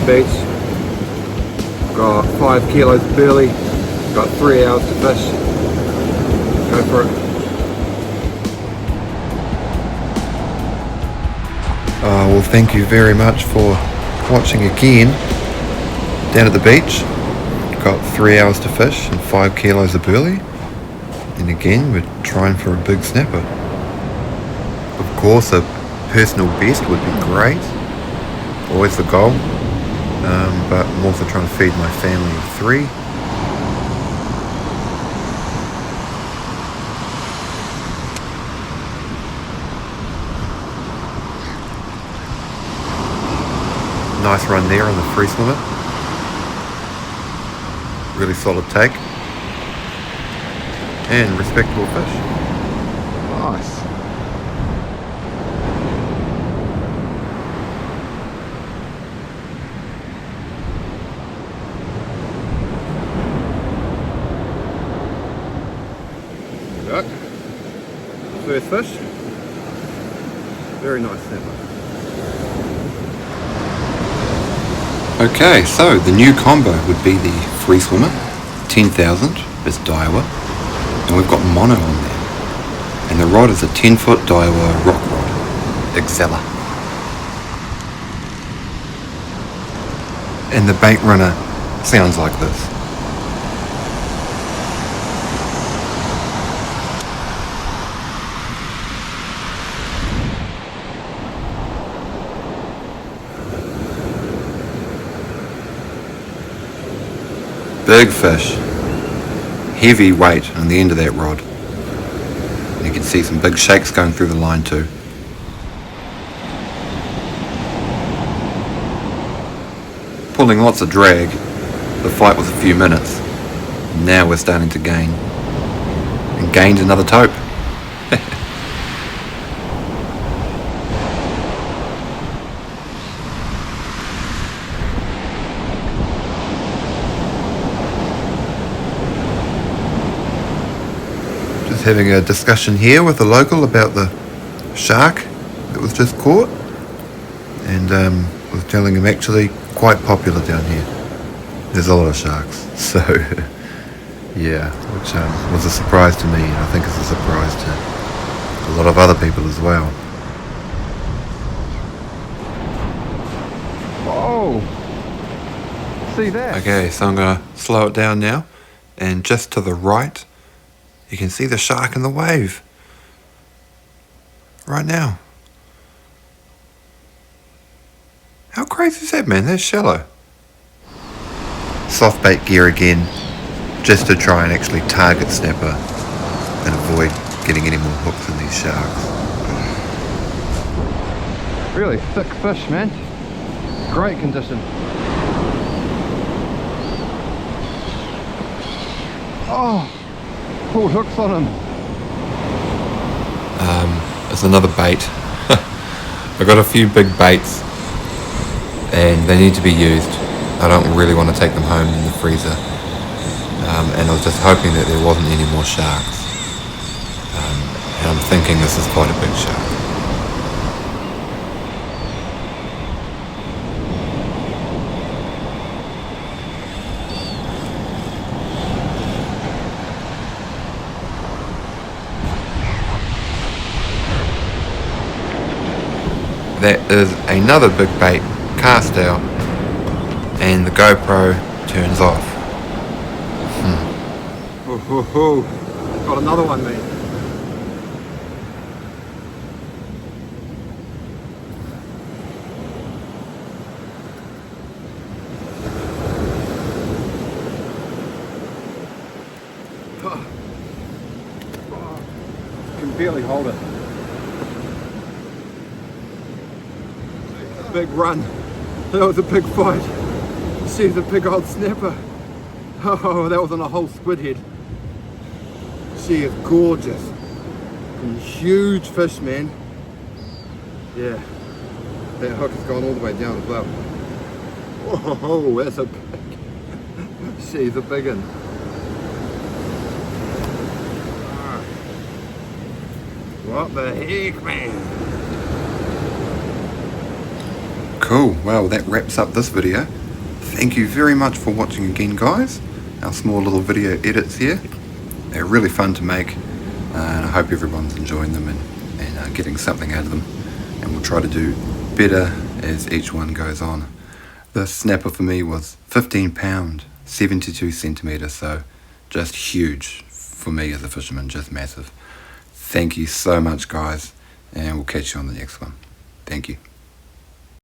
the beach. Got 5 kilos of burley. Got 3 hours to fish. Go for it. Well, thank you very much for watching again. Down at the beach, got 3 hours to fish and 5 kilos of burley. And again, we're trying for a big snapper. Of course, a personal best would be great. Always the goal. But I'm also trying to feed my family of 3. Nice run there on the free swimmer. Really solid take. And respectable fish. Nice. There we go. First fish. Very nice snapper. Okay, so the new combo would be the free swimmer, 10,000 is Daiwa, and we've got mono on there. And the rod is a 10-foot Daiwa rock rod, Excella. And the bait runner sounds like this. Big fish, heavy weight on the end of that rod. And you can see some big shakes going through the line too. Pulling lots of drag. The fight was a few minutes. Now we're starting to gain. And gained another tope. Having a discussion here with a local about the shark that was just caught, and was telling him actually quite popular down here. There's a lot of sharks, so yeah, which was a surprise to me, and I think it's a surprise to a lot of other people as well. Whoa! See that? Okay, so I'm gonna slow it down now, and just to the right you can see the shark in the wave. Right now. How crazy is that, man? That's shallow. Soft bait gear again, just to try and actually target snapper and avoid getting any more hooks in these sharks. Really thick fish, man. Great condition. Oh! Pulled hooks on him. It's another bait. I've got a few big baits and they need to be used. I don't really want to take them home in the freezer. And I was just hoping that there wasn't any more sharks. And I'm thinking this is quite a big shark. That is another big bait cast out, and the GoPro turns off. Got another one, mate. Can barely hold it. Big run. That was a big fight. She's a big old snapper. Oh, that was on a whole squid head. She is gorgeous. And huge fish, man. Yeah. That hook has gone all the way down as well. Whoa, that's a big. She's a big one. What the heck, man? Cool, well that wraps up this video. Thank you very much for watching again, guys. Our small little video edits here. They're really fun to make, and I hope everyone's enjoying them and getting something out of them. And we'll try to do better as each one goes on. The snapper for me was 15 pound, 72 centimeters, so just huge for me as a fisherman, just massive. Thank you so much, guys, and we'll catch you on the next one. Thank you.